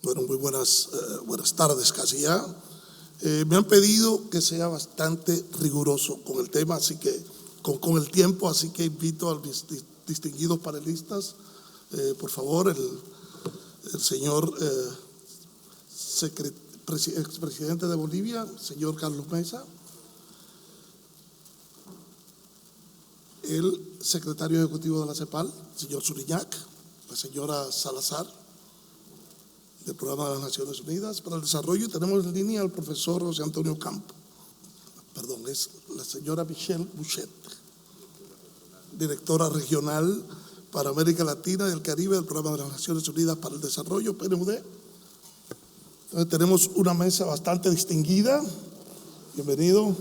Bueno, muy buenas tardes casi ya. Me han pedido que sea bastante riguroso con el tema, así que con el tiempo, así que invito a mis distinguidos panelistas, por favor, el señor expresidente de Bolivia, señor Carlos Mesa, el secretario ejecutivo de la CEPAL, señor Suriñac, la señora Salazar, del Programa de las Naciones Unidas para el Desarrollo, y tenemos en línea al profesor José Antonio Campo. Perdón, es la señora Michelle Bouchet, directora regional para América Latina y el Caribe del Programa de las Naciones Unidas para el Desarrollo, PNUD. Entonces tenemos una mesa bastante distinguida. Bienvenido.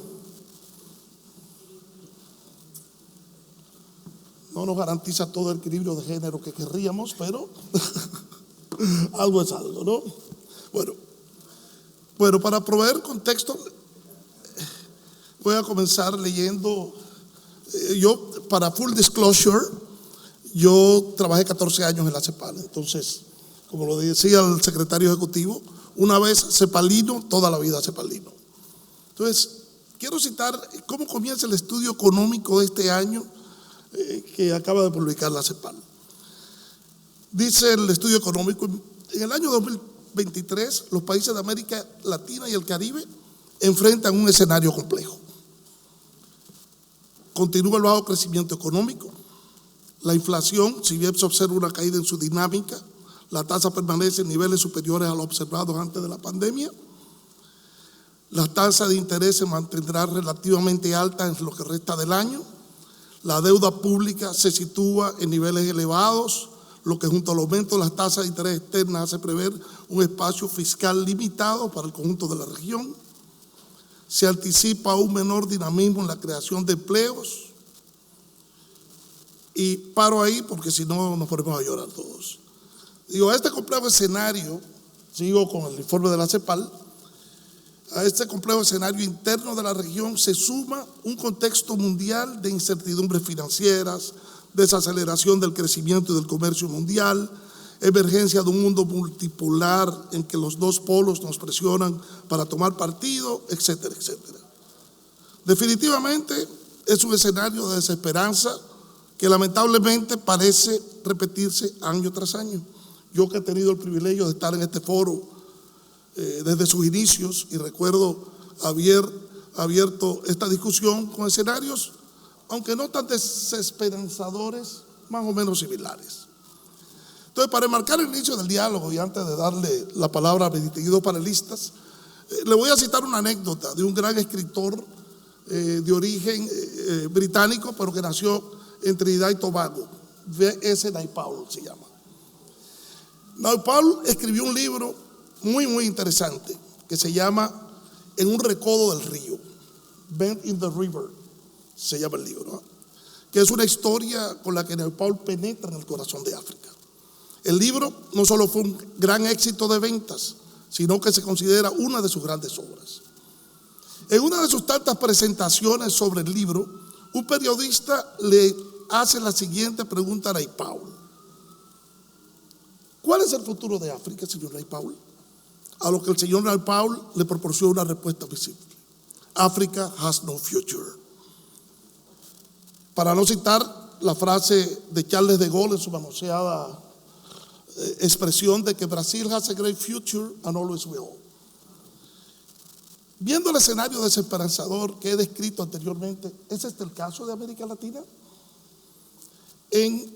No nos garantiza todo el equilibrio de género que querríamos, pero algo es algo, ¿no? Bueno, para proveer contexto, voy a comenzar leyendo. Yo, para full disclosure, yo trabajé 14 años en la CEPAL. Entonces, como lo decía el secretario ejecutivo, una vez cepalino, toda la vida cepalino. Entonces, quiero citar cómo comienza el estudio económico de este año que acaba de publicar la CEPAL. Dice el estudio económico: en el año 2023, los países de América Latina y el Caribe enfrentan un escenario complejo. Continúa el bajo crecimiento económico, la inflación, si bien se observa una caída en su dinámica, la tasa permanece en niveles superiores a los observados antes de la pandemia. La tasa de interés se mantendrá relativamente alta en lo que resta del año. La deuda pública se sitúa en niveles elevados, lo que junto al aumento de las tasas de interés externas hace prever un espacio fiscal limitado para el conjunto de la región. Se anticipa un menor dinamismo en la creación de empleos. Y paro ahí porque si no nos ponemos a llorar todos. Digo, a este complejo escenario, sigo con el informe de la CEPAL, a este complejo escenario interno de la región se suma un contexto mundial de incertidumbres financieras, desaceleración del crecimiento y del comercio mundial, emergencia de un mundo multipolar en que los dos polos nos presionan para tomar partido, etcétera, etcétera. Definitivamente es un escenario de desesperanza que lamentablemente parece repetirse año tras año. Yo que he tenido el privilegio de estar en este foro desde sus inicios y recuerdo haber abierto esta discusión con escenarios, aunque no tan desesperanzadores, más o menos similares. Entonces, para enmarcar el inicio del diálogo y antes de darle la palabra a mis distinguidos panelistas, le voy a citar una anécdota de un gran escritor de origen británico, pero que nació en Trinidad y Tobago. V.S. Naipaul se llama. Naipaul escribió un libro muy interesante que se llama En un recodo del río, Bend in the River, se llama el libro, ¿no? Que es una historia con la que Naipaul penetra en el corazón de África. El libro no solo fue un gran éxito de ventas, sino que se considera una de sus grandes obras. En una de sus tantas presentaciones sobre el libro, un periodista le hace la siguiente pregunta a Naipaul: ¿cuál es el futuro de África, señor Naipaul? A lo que el señor Naipaul le proporciona una respuesta visible: Africa has no future. Para no citar la frase de Charles de Gaulle en su manoseada expresión de que Brasil has a great future and always will. Viendo el escenario desesperanzador que he descrito anteriormente, ¿es este el caso de América Latina? ¿En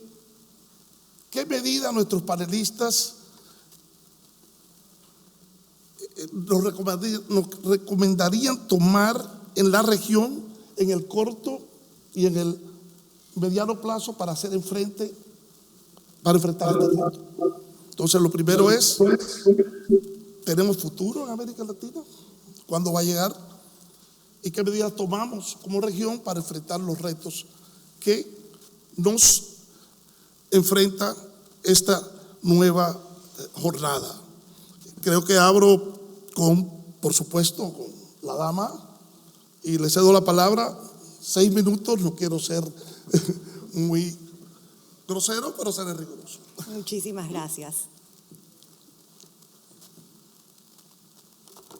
qué medida nuestros panelistas nos recomendarían tomar en la región en el corto y en el mediano plazo para enfrentar este reto? Entonces, lo primero es: ¿tenemos futuro en América Latina? ¿Cuándo va a llegar? ¿Y qué medidas tomamos como región para enfrentar los retos que nos enfrenta esta nueva jornada? Creo que abro por supuesto, con la dama, y le cedo la palabra. 6 minutos, no quiero ser muy grosero, pero seré riguroso. Muchísimas gracias.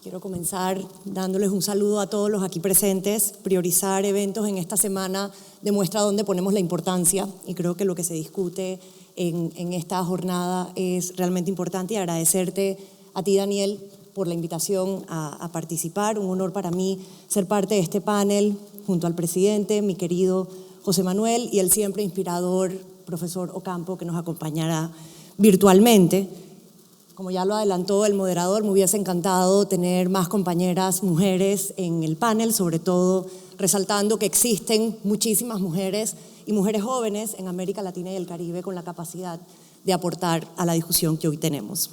Quiero comenzar dándoles un saludo a todos los aquí presentes. Priorizar eventos en esta semana demuestra dónde ponemos la importancia y creo que lo que se discute en esta jornada es realmente importante, y agradecerte a ti, Daniel, por la invitación a participar. Un honor para mí ser parte de este panel junto al presidente, mi querido José Manuel, y el siempre inspirador profesor Ocampo, que nos acompañará virtualmente. Como ya lo adelantó el moderador, me hubiese encantado tener más compañeras mujeres en el panel, sobre todo resaltando que existen muchísimas mujeres y mujeres jóvenes en América Latina y el Caribe con la capacidad de aportar a la discusión que hoy tenemos.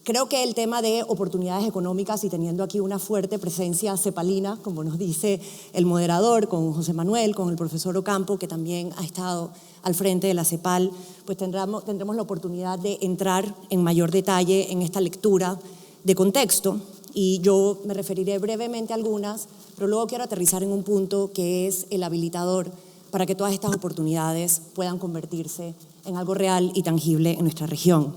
Creo que el tema de oportunidades económicas, y teniendo aquí una fuerte presencia cepalina, como nos dice el moderador, con José Manuel, con el profesor Ocampo, que también ha estado al frente de la CEPAL, pues tendremos la oportunidad de entrar en mayor detalle en esta lectura de contexto, y yo me referiré brevemente a algunas, pero luego quiero aterrizar en un punto que es el habilitador para que todas estas oportunidades puedan convertirse en algo real y tangible en nuestra región.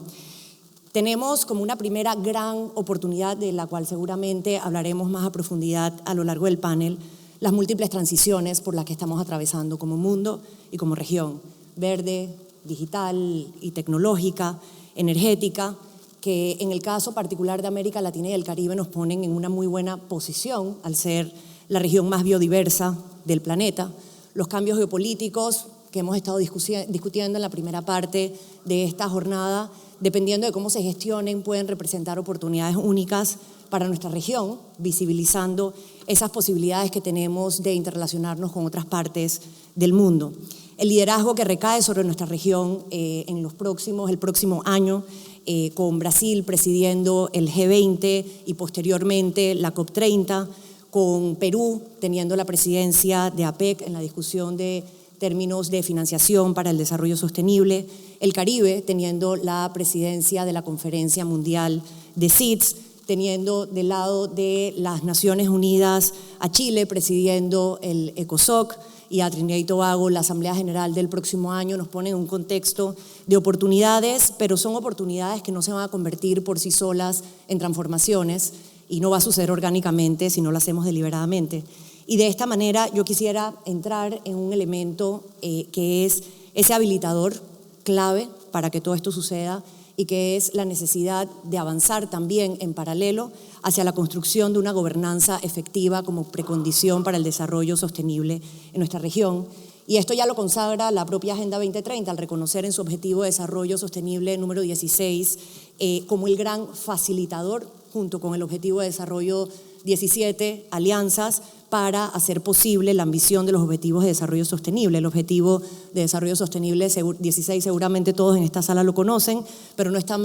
Tenemos como una primera gran oportunidad, de la cual seguramente hablaremos más a profundidad a lo largo del panel, las múltiples transiciones por las que estamos atravesando como mundo y como región: verde, digital y tecnológica, energética, que en el caso particular de América Latina y el Caribe nos ponen en una muy buena posición al ser la región más biodiversa del planeta. Los cambios geopolíticos que hemos estado discutiendo en la primera parte de esta jornada, dependiendo de cómo se gestionen, pueden representar oportunidades únicas para nuestra región, visibilizando esas posibilidades que tenemos de interrelacionarnos con otras partes del mundo. El liderazgo que recae sobre nuestra región en el próximo año, con Brasil presidiendo el G20 y posteriormente la COP30, con Perú teniendo la presidencia de APEC en la discusión de términos de financiación para el desarrollo sostenible, el Caribe teniendo la presidencia de la Conferencia Mundial de CITES, teniendo del lado de las Naciones Unidas a Chile presidiendo el ECOSOC, y a Trinidad y Tobago la Asamblea General del próximo año, nos pone en un contexto de oportunidades, pero son oportunidades que no se van a convertir por sí solas en transformaciones, y no va a suceder orgánicamente si no lo hacemos deliberadamente. Y de esta manera yo quisiera entrar en un elemento que es ese habilitador clave para que todo esto suceda, y que es la necesidad de avanzar también en paralelo hacia la construcción de una gobernanza efectiva como precondición para el desarrollo sostenible en nuestra región. Y esto ya lo consagra la propia Agenda 2030 al reconocer en su objetivo de desarrollo sostenible número 16 como el gran facilitador, junto con el objetivo de desarrollo 17, alianzas para hacer posible la ambición de los objetivos de desarrollo sostenible. El objetivo de desarrollo sostenible 16 seguramente todos en esta sala lo conocen, pero no está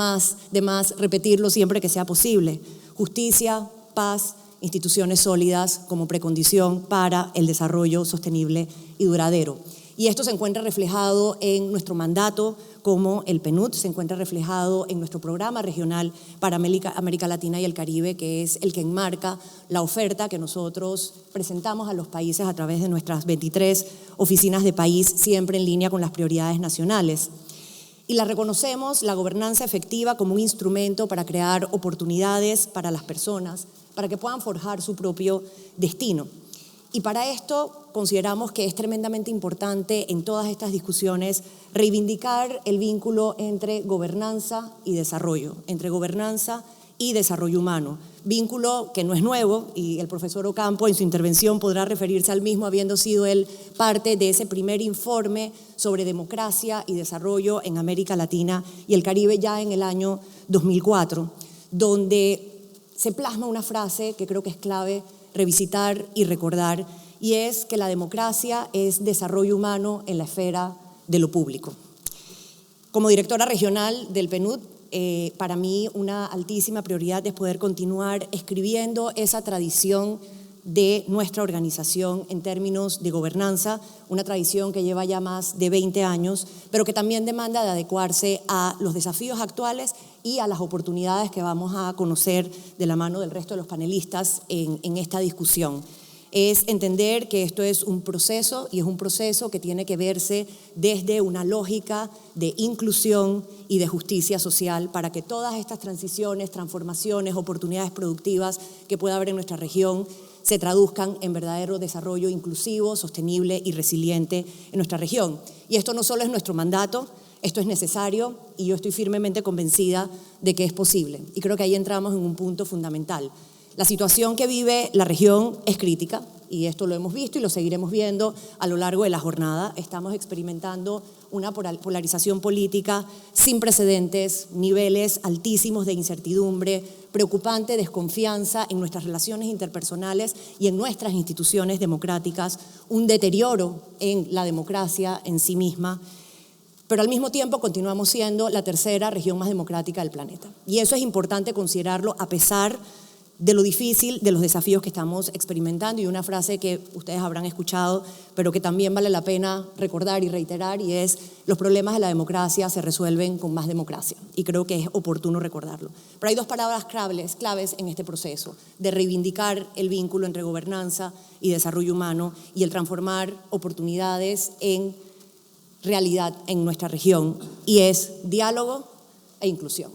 de más repetirlo siempre que sea posible: justicia, paz, instituciones sólidas como precondición para el desarrollo sostenible y duradero. Y esto se encuentra reflejado en nuestro mandato como el PNUD, se encuentra reflejado en nuestro programa regional para América Latina y el Caribe, que es el que enmarca la oferta que nosotros presentamos a los países a través de nuestras 23 oficinas de país, siempre en línea con las prioridades nacionales. Y la reconocemos, la gobernanza efectiva, como un instrumento para crear oportunidades para las personas, para que puedan forjar su propio destino. Y para esto consideramos que es tremendamente importante en todas estas discusiones reivindicar el vínculo entre gobernanza y desarrollo, entre gobernanza y desarrollo humano. Vínculo que no es nuevo, y el profesor Ocampo en su intervención podrá referirse al mismo, habiendo sido él parte de ese primer informe sobre democracia y desarrollo en América Latina y el Caribe ya en el año 2004, donde se plasma una frase que creo que es clave revisitar y recordar, y es que la democracia es desarrollo humano en la esfera de lo público. Como directora regional del PNUD, para mí una altísima prioridad es poder continuar escribiendo esa tradición de nuestra organización en términos de gobernanza, una tradición que lleva ya más de 20 años, pero que también demanda de adecuarse a los desafíos actuales y a las oportunidades que vamos a conocer de la mano del resto de los panelistas en esta discusión. es entender que esto es un proceso y es un proceso que tiene que verse desde una lógica de inclusión y de justicia social para que todas estas transiciones, transformaciones, oportunidades productivas que pueda haber en nuestra región se traduzcan en verdadero desarrollo inclusivo, sostenible y resiliente en nuestra región. Y esto no solo es nuestro mandato, esto es necesario y yo estoy firmemente convencida de que es posible. Y creo que ahí entramos en un punto fundamental. La situación que vive la región es crítica y esto lo hemos visto y lo seguiremos viendo a lo largo de la jornada. Estamos experimentando una polarización política sin precedentes, niveles altísimos de incertidumbre, preocupante desconfianza en nuestras relaciones interpersonales y en nuestras instituciones democráticas, un deterioro en la democracia en sí misma, pero al mismo tiempo continuamos siendo la tercera región más democrática del planeta. Y eso es importante considerarlo a pesar de lo difícil, de los desafíos que estamos experimentando, y una frase que ustedes habrán escuchado, pero que también vale la pena recordar y reiterar, y es: los problemas de la democracia se resuelven con más democracia, y creo que es oportuno recordarlo. Pero hay dos palabras claves en este proceso, de reivindicar el vínculo entre gobernanza y desarrollo humano, y el transformar oportunidades en realidad en nuestra región, y es diálogo e inclusión.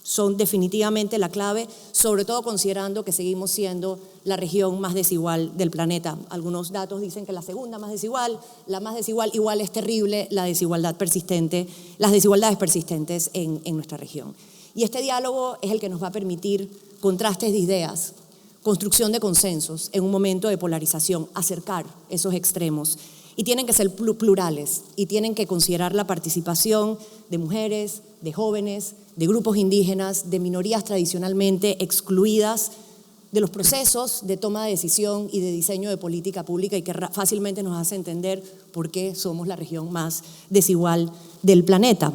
Son definitivamente la clave, sobre todo considerando que seguimos siendo la región más desigual del planeta. Algunos datos dicen que la segunda más desigual, la más desigual, igual es terrible la desigualdad persistente, las desigualdades persistentes en nuestra región. Y este diálogo es el que nos va a permitir contrastes de ideas, construcción de consensos en un momento de polarización, acercar esos extremos. Y tienen que ser plurales y tienen que considerar la participación de mujeres, de jóvenes, de grupos indígenas, de minorías tradicionalmente excluidas de los procesos de toma de decisión y de diseño de política pública, y que fácilmente nos hace entender por qué somos la región más desigual del planeta.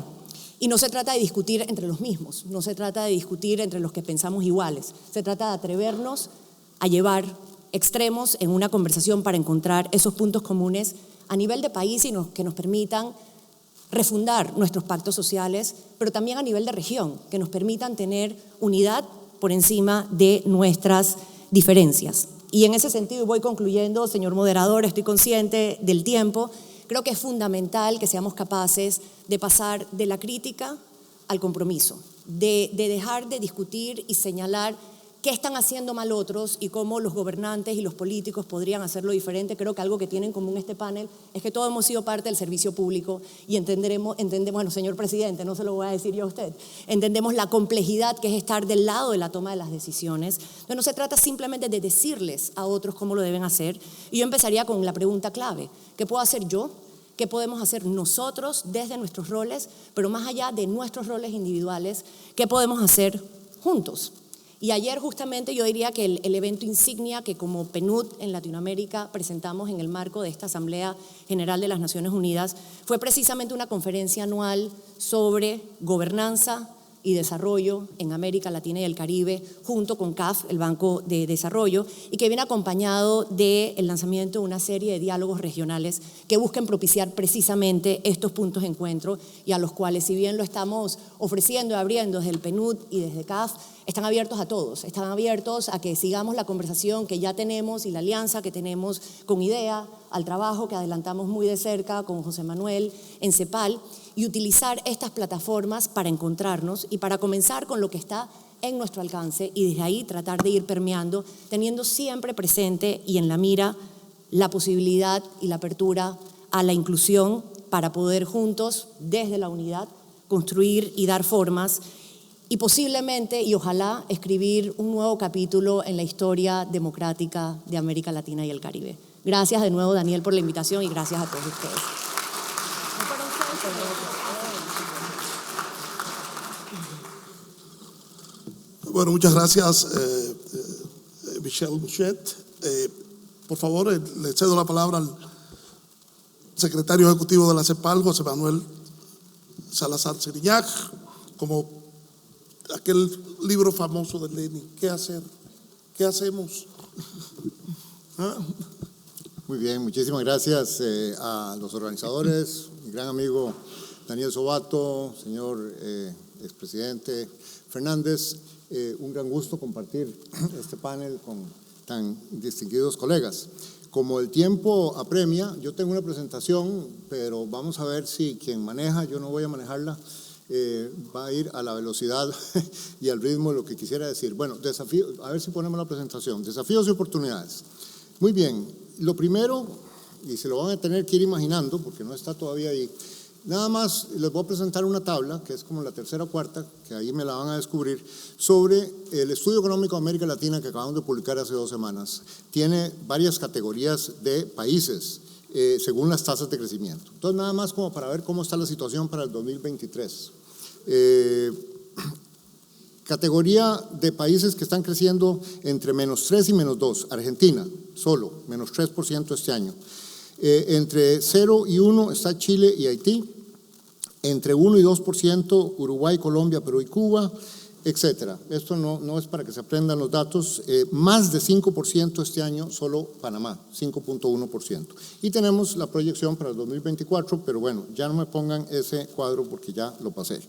Y no se trata de discutir entre los mismos, no se trata de discutir entre los que pensamos iguales, se trata de atrevernos a llevar extremos en una conversación para encontrar esos puntos comunes a nivel de país y que nos permitan refundar nuestros pactos sociales, pero también a nivel de región, que nos permitan tener unidad por encima de nuestras diferencias. Y en ese sentido, y voy concluyendo, señor moderador, estoy consciente del tiempo, creo que es fundamental que seamos capaces de pasar de la crítica al compromiso, de dejar de discutir y señalar qué están haciendo mal otros y cómo los gobernantes y los políticos podrían hacerlo diferente. Creo que algo que tiene en común este panel es que todos hemos sido parte del servicio público y entendemos, bueno, señor presidente, no se lo voy a decir yo a usted, entendemos la complejidad que es estar del lado de la toma de las decisiones. Entonces no se trata simplemente de decirles a otros cómo lo deben hacer. Y yo empezaría con la pregunta clave: ¿qué puedo hacer yo? ¿Qué podemos hacer nosotros desde nuestros roles? Pero más allá de nuestros roles individuales, ¿qué podemos hacer juntos? Y ayer justamente yo diría que el evento insignia que como PNUD en Latinoamérica presentamos en el marco de esta Asamblea General de las Naciones Unidas fue precisamente una conferencia anual sobre gobernanza y desarrollo en América Latina y el Caribe, junto con CAF, el Banco de Desarrollo, y que viene acompañado del lanzamiento de una serie de diálogos regionales que busquen propiciar precisamente estos puntos de encuentro, y a los cuales, si bien lo estamos ofreciendo y abriendo desde el PNUD y desde CAF, están abiertos a todos, están abiertos a que sigamos la conversación que ya tenemos y la alianza que tenemos con IDEA, al trabajo que adelantamos muy de cerca con José Manuel en CEPAL, y utilizar estas plataformas para encontrarnos y para comenzar con lo que está en nuestro alcance, y desde ahí tratar de ir permeando, teniendo siempre presente y en la mira la posibilidad y la apertura a la inclusión para poder juntos, desde la unidad, construir y dar formas y posiblemente y ojalá escribir un nuevo capítulo en la historia democrática de América Latina y el Caribe. Gracias de nuevo, Daniel, por la invitación, y gracias a todos ustedes. Bueno, muchas gracias, Michelle Mouchet. Por favor, le cedo la palabra al secretario ejecutivo de la CEPAL, José Manuel Salazar Siriñac, como aquel libro famoso de Lenin: ¿qué hacer? ¿Qué hacemos? ¿Ah? Muy bien, muchísimas gracias a los organizadores, mi gran amigo Daniel Sobato, señor expresidente Fernández. Un gran gusto compartir este panel con tan distinguidos colegas. Como el tiempo apremia, yo tengo una presentación, pero vamos a ver si quien maneja, yo no voy a manejarla, va a ir a la velocidad y al ritmo de lo que quisiera decir. Bueno, desafío, a ver si ponemos la presentación. Desafíos y oportunidades. Muy bien, lo primero, y se lo van a tener que ir imaginando porque no está todavía ahí, nada más les voy a presentar una tabla, que es como la tercera o cuarta, que ahí me la van a descubrir, sobre el Estudio Económico de América Latina que acabamos de publicar hace 2 semanas. Tiene varias categorías de países según las tasas de crecimiento. Entonces, nada más como para ver cómo está la situación para el 2023. Categoría de países que están creciendo entre -3 y -2. Argentina, solo, -3% este año. Entre 0 y 1 está Chile y Haití. Entre 1 y 2% Uruguay, Colombia, Perú y Cuba, etcétera. Esto no es para que se aprendan los datos. Más de 5% este año solo Panamá, 5.1%. Y tenemos la proyección para el 2024, pero bueno, ya no me pongan ese cuadro porque ya lo pasé.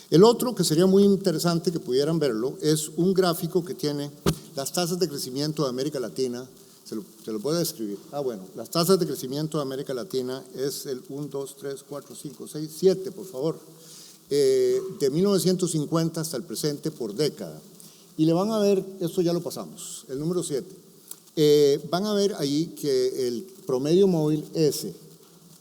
El otro, que sería muy interesante que pudieran verlo, es un gráfico que tiene las tasas de crecimiento de América Latina. Se lo puedo describir. Bueno, las tasas de crecimiento de América Latina es el 1, 2, 3, 4, 5, 6, 7, por favor. De 1950 hasta el presente por década. Y le van a ver, esto ya lo pasamos, el número 7. Van a ver ahí que el promedio móvil S,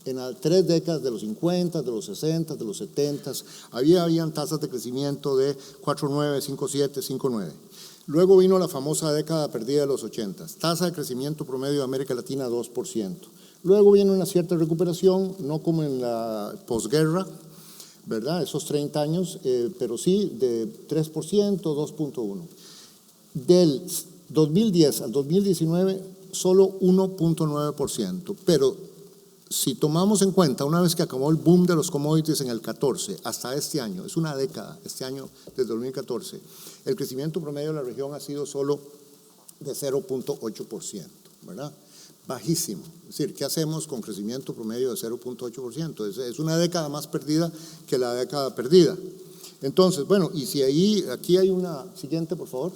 en las 3 décadas de los 50, de los 60, de los 70, habían tasas de crecimiento de 4,9, 5,7, 5,9. Luego vino la famosa década perdida de los 80, tasa de crecimiento promedio de América Latina 2%. Luego viene una cierta recuperación, no como en la posguerra, ¿verdad? Esos 30 años, pero sí de 3%, 2.1. Del 2010 al 2019, solo 1.9%, pero si tomamos en cuenta, una vez que acabó el boom de los commodities en el 14, hasta este año, es una década, este año desde 2014, el crecimiento promedio de la región ha sido solo de 0.8%, ¿verdad? Bajísimo. Es decir, ¿qué hacemos con crecimiento promedio de 0.8%? Es una década más perdida que la década perdida. Entonces, bueno, y si aquí hay una siguiente, por favor,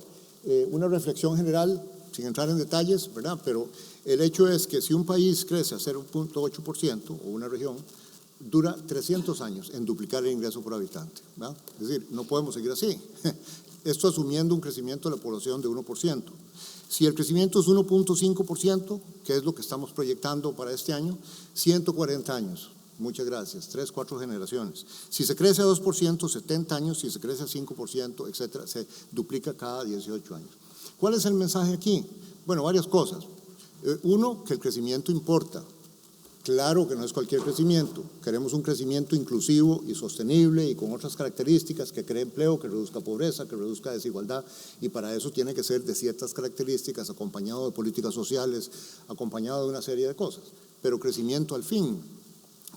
una reflexión general, sin entrar en detalles, ¿verdad? Pero el hecho es que si un país crece a 0.8% o una región, dura 300 años en duplicar el ingreso por habitante, ¿verdad? Es decir, no podemos seguir así. Esto asumiendo un crecimiento de la población de 1%. Si el crecimiento es 1.5%, que es lo que estamos proyectando para este año, 140 años. Muchas gracias. 3, 4 generaciones. Si se crece a 2%, 70 años. Si se crece a 5%, etcétera, se duplica cada 18 años. ¿Cuál es el mensaje aquí? Bueno, varias cosas. Uno, que el crecimiento importa. Claro que no es cualquier crecimiento. Queremos un crecimiento inclusivo y sostenible y con otras características que cree empleo, que reduzca pobreza, que reduzca desigualdad, y para eso tiene que ser de ciertas características, acompañado de políticas sociales, acompañado de una serie de cosas. Pero crecimiento al fin,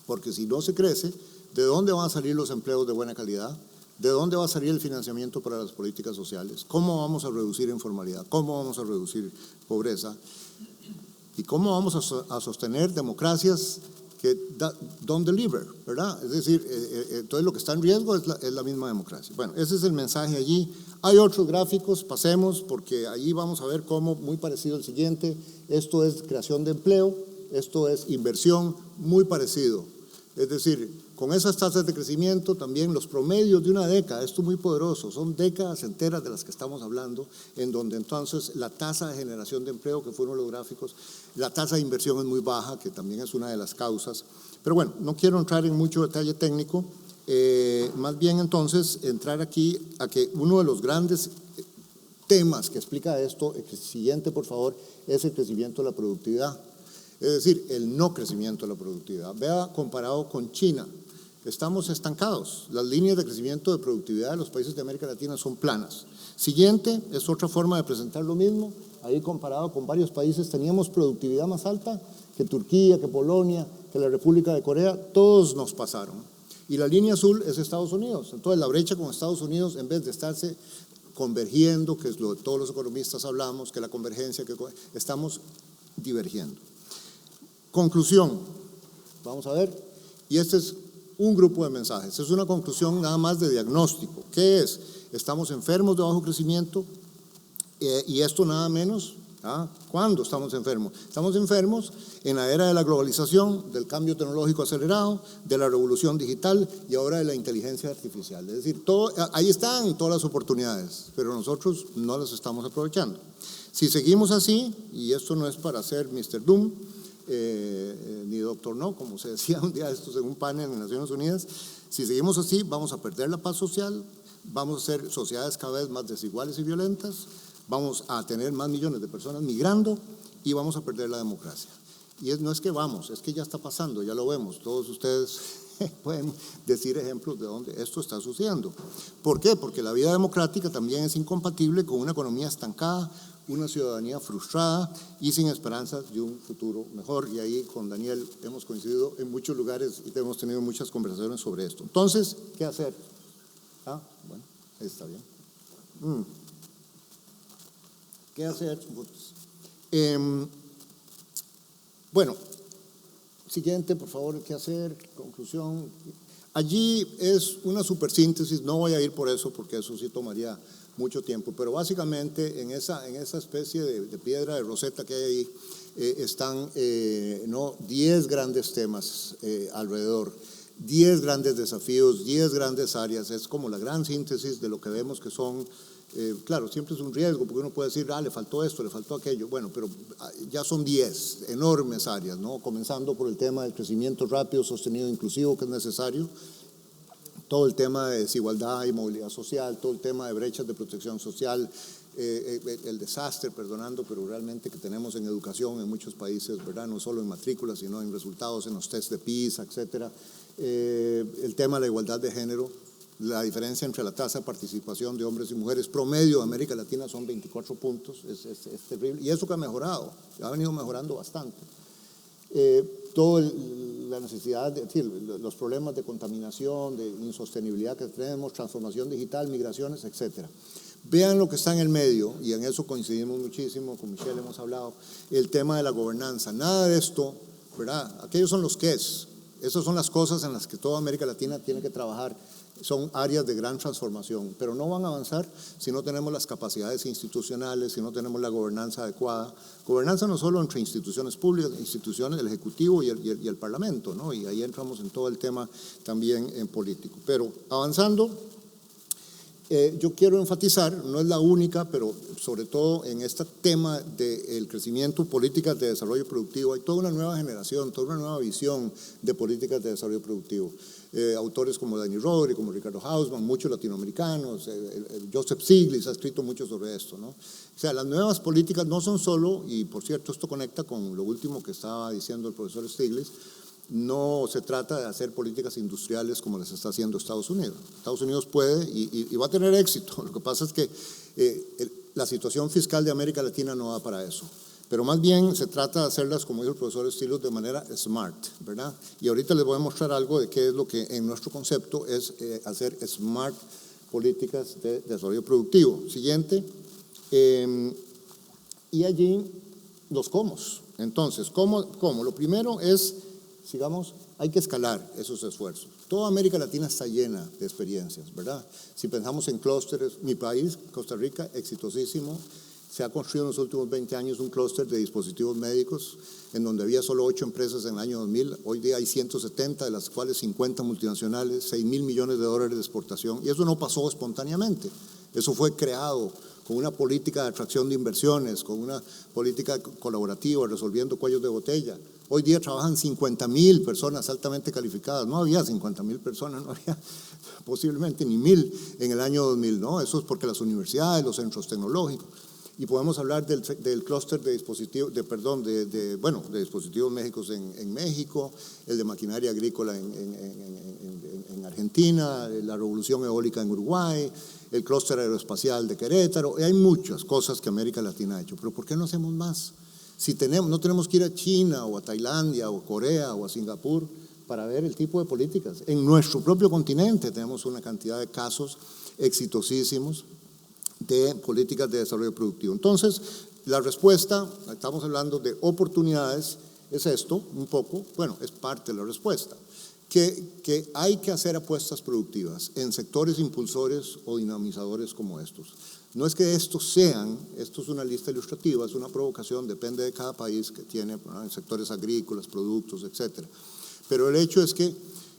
porque si no se crece, ¿de dónde van a salir los empleos de buena calidad? ¿De dónde va a salir el financiamiento para las políticas sociales? ¿Cómo vamos a reducir informalidad? ¿Cómo vamos a reducir pobreza? ¿Y cómo vamos a sostener democracias que don't deliver, ¿verdad? Es decir, entonces lo que está en riesgo es la misma democracia. Bueno, ese es el mensaje allí. Hay otros gráficos, pasemos, porque allí vamos a ver cómo, muy parecido al siguiente, esto es creación de empleo, esto es inversión, muy parecido. Es decir, con esas tasas de crecimiento también los promedios de una década, esto es muy poderoso, son décadas enteras de las que estamos hablando, en donde entonces la tasa de generación de empleo, que fueron los gráficos, la tasa de inversión es muy baja, que también es una de las causas. Pero bueno, no quiero entrar en mucho detalle técnico, más bien entonces entrar aquí a que uno de los grandes temas que explica esto, el siguiente por favor, es el crecimiento de la productividad. Es decir, el no crecimiento de la productividad. Vea, comparado con China, estamos estancados. Las líneas de crecimiento de productividad de los países de América Latina son planas. Siguiente, es otra forma de presentar lo mismo. Ahí comparado con varios países, teníamos productividad más alta que Turquía, que Polonia, que la República de Corea. Todos nos pasaron. Y la línea azul es Estados Unidos. Entonces, la brecha con Estados Unidos, en vez de estarse convergiendo, que es lo que todos los economistas hablamos, que la convergencia, que estamos divergiendo. Conclusión, vamos a ver, y este es un grupo de mensajes, es una conclusión nada más de diagnóstico. ¿Qué es? Estamos enfermos de bajo crecimiento y esto nada menos ¿Ah? ¿Cuándo estamos enfermos? Estamos enfermos en la era de la globalización, del cambio tecnológico acelerado, de la revolución digital y ahora de la inteligencia artificial. Es decir, ahí están todas las oportunidades, pero nosotros no las estamos aprovechando. Si seguimos así, y esto no es para ser Mr. Doom, ni Doctor No, como se decía un día esto en un panel en Naciones Unidas, si seguimos así vamos a perder la paz social, vamos a ser sociedades cada vez más desiguales y violentas, vamos a tener más millones de personas migrando y vamos a perder la democracia. Y no es que vamos, es que ya está pasando, ya lo vemos. Todos ustedes pueden decir ejemplos de donde esto está sucediendo. ¿Por qué? Porque la vida democrática también es incompatible con una economía estancada, una ciudadanía frustrada y sin esperanzas de un futuro mejor. Y ahí con Daniel hemos coincidido en muchos lugares y hemos tenido muchas conversaciones sobre esto. Entonces, ¿qué hacer? Bueno, está bien. ¿Qué hacer? Bueno, siguiente, por favor, ¿qué hacer? Conclusión. Allí es una supersíntesis, no voy a ir por eso porque eso sí tomaría mucho tiempo, pero básicamente en esa especie de piedra de roseta que hay ahí están 10 grandes temas alrededor, 10 grandes desafíos, 10 grandes áreas. Es como la gran síntesis de lo que vemos que son. Claro, siempre es un riesgo porque uno puede decir, le faltó esto, le faltó aquello. Bueno, pero ya son 10 enormes áreas, ¿no? Comenzando por el tema del crecimiento rápido, sostenido, inclusivo, que es necesario. Todo el tema de desigualdad y movilidad social, todo el tema de brechas de protección social, el desastre, perdonando, pero realmente que tenemos en educación en muchos países, ¿verdad? No solo en matrículas, sino en resultados en los test de PISA, etcétera. El tema de la igualdad de género. La diferencia entre la tasa de participación de hombres y mujeres promedio de América Latina son 24 puntos, es terrible. Y eso que ha mejorado, ha venido mejorando bastante. La necesidad, de decir, los problemas de contaminación, de insostenibilidad que tenemos, transformación digital, migraciones, etcétera. Vean lo que está en el medio, y en eso coincidimos muchísimo, con Michelle hemos hablado, el tema de la gobernanza. Nada de esto, ¿verdad? Aquellos son los qués. Esas son las cosas en las que toda América Latina tiene que trabajar. Son áreas de gran transformación, pero no van a avanzar si no tenemos las capacidades institucionales, si no tenemos la gobernanza adecuada. Gobernanza no solo entre instituciones públicas, instituciones, el Ejecutivo y el Parlamento, ¿no? Y ahí entramos en todo el tema también en político. Pero avanzando, yo quiero enfatizar, no es la única, pero sobre todo en este tema del crecimiento, políticas de desarrollo productivo, hay toda una nueva generación, toda una nueva visión de políticas de desarrollo productivo. Autores como Danny Rodri, como Ricardo Hausmann, muchos latinoamericanos, Joseph Stiglitz ha escrito mucho sobre esto, ¿no? O sea, las nuevas políticas no son solo, y por cierto esto conecta con lo último que estaba diciendo el profesor Stiglitz, no se trata de hacer políticas industriales como las está haciendo Estados Unidos. Estados Unidos puede y va a tener éxito. Lo que pasa es que la situación fiscal de América Latina no da para eso. Pero más bien se trata de hacerlas, como dijo el profesor Stiglitz, de manera smart, ¿verdad? Y ahorita les voy a mostrar algo de qué es lo que en nuestro concepto es hacer smart políticas de desarrollo productivo. Siguiente. Y allí los cómo. Entonces, ¿cómo? Lo primero es, digamos, hay que escalar esos esfuerzos. Toda América Latina está llena de experiencias, ¿verdad? Si pensamos en clústeres, mi país, Costa Rica, exitosísimo. Se ha construido en los últimos 20 años un clúster de dispositivos médicos en donde había solo 8 empresas en el año 2000. Hoy día hay 170, de las cuales 50 multinacionales, 6.000 millones de dólares de exportación. Y eso no pasó espontáneamente. Eso fue creado con una política de atracción de inversiones, con una política colaborativa, resolviendo cuellos de botella. Hoy día trabajan 50.000 personas altamente calificadas. No había 50.000 personas, no había posiblemente ni 1.000 en el año 2000, ¿no? Eso es porque las universidades, los centros tecnológicos. Y podemos hablar del clúster de dispositivos, de dispositivos médicos en México, el de maquinaria agrícola en Argentina, la revolución eólica en Uruguay, el clúster aeroespacial de Querétaro. Hay muchas cosas que América Latina ha hecho, pero ¿por qué no hacemos más? Si no tenemos que ir a China o a Tailandia o Corea o a Singapur para ver el tipo de políticas. En nuestro propio continente tenemos una cantidad de casos exitosísimos de políticas de desarrollo productivo. Entonces, la respuesta, estamos hablando de oportunidades, es esto, un poco, bueno, es parte de la respuesta. que hay que hacer apuestas productivas en sectores impulsores o dinamizadores como estos. No es que esto es una lista ilustrativa, es una provocación, depende de cada país que tiene, ¿no?, en sectores agrícolas, productos, etc. Pero el hecho es que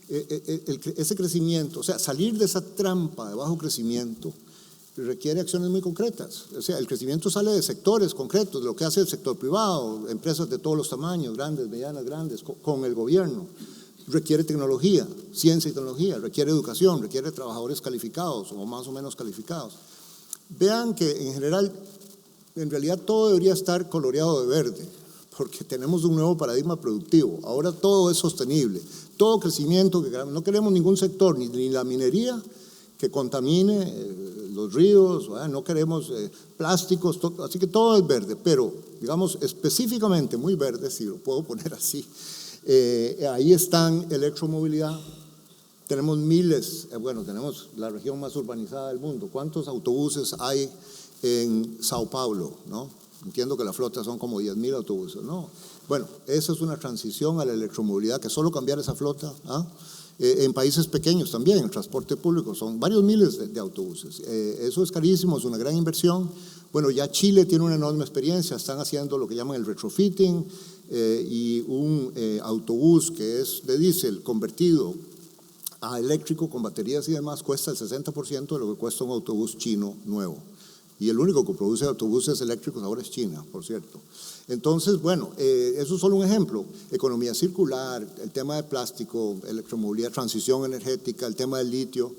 ese crecimiento, o sea, salir de esa trampa de bajo crecimiento requiere acciones muy concretas. O sea, el crecimiento sale de sectores concretos, de lo que hace el sector privado, empresas de todos los tamaños, grandes, medianas, grandes, con el gobierno. Requiere tecnología, ciencia y tecnología, requiere educación, requiere trabajadores calificados o más o menos calificados. Vean que en general, en realidad todo debería estar coloreado de verde, porque tenemos un nuevo paradigma productivo. Ahora todo es sostenible, todo crecimiento que queramos. No queremos ningún sector, ni la minería que contamine los ríos, ¿verdad? No queremos plásticos, así que todo es verde, pero digamos específicamente muy verde, si lo puedo poner así. Ahí están electromovilidad. Tenemos miles, tenemos la región más urbanizada del mundo. ¿Cuántos autobuses hay en Sao Paulo, ¿no? Entiendo que la flota son como 10,000 autobuses, ¿no? Bueno, esa es una transición a la electromovilidad, que solo cambiar esa flota, ¿ah? En países pequeños también, el transporte público, son varios miles de autobuses. Eso es carísimo, es una gran inversión. Bueno, ya Chile tiene una enorme experiencia, están haciendo lo que llaman el retrofitting, y un autobús que es de diésel convertido a eléctrico con baterías y demás cuesta el 60% de lo que cuesta un autobús chino nuevo. Y el único que produce autobuses eléctricos ahora es China, por cierto. Entonces, bueno, eso es solo un ejemplo. Economía circular, el tema de plástico, electromovilidad, transición energética, el tema del litio,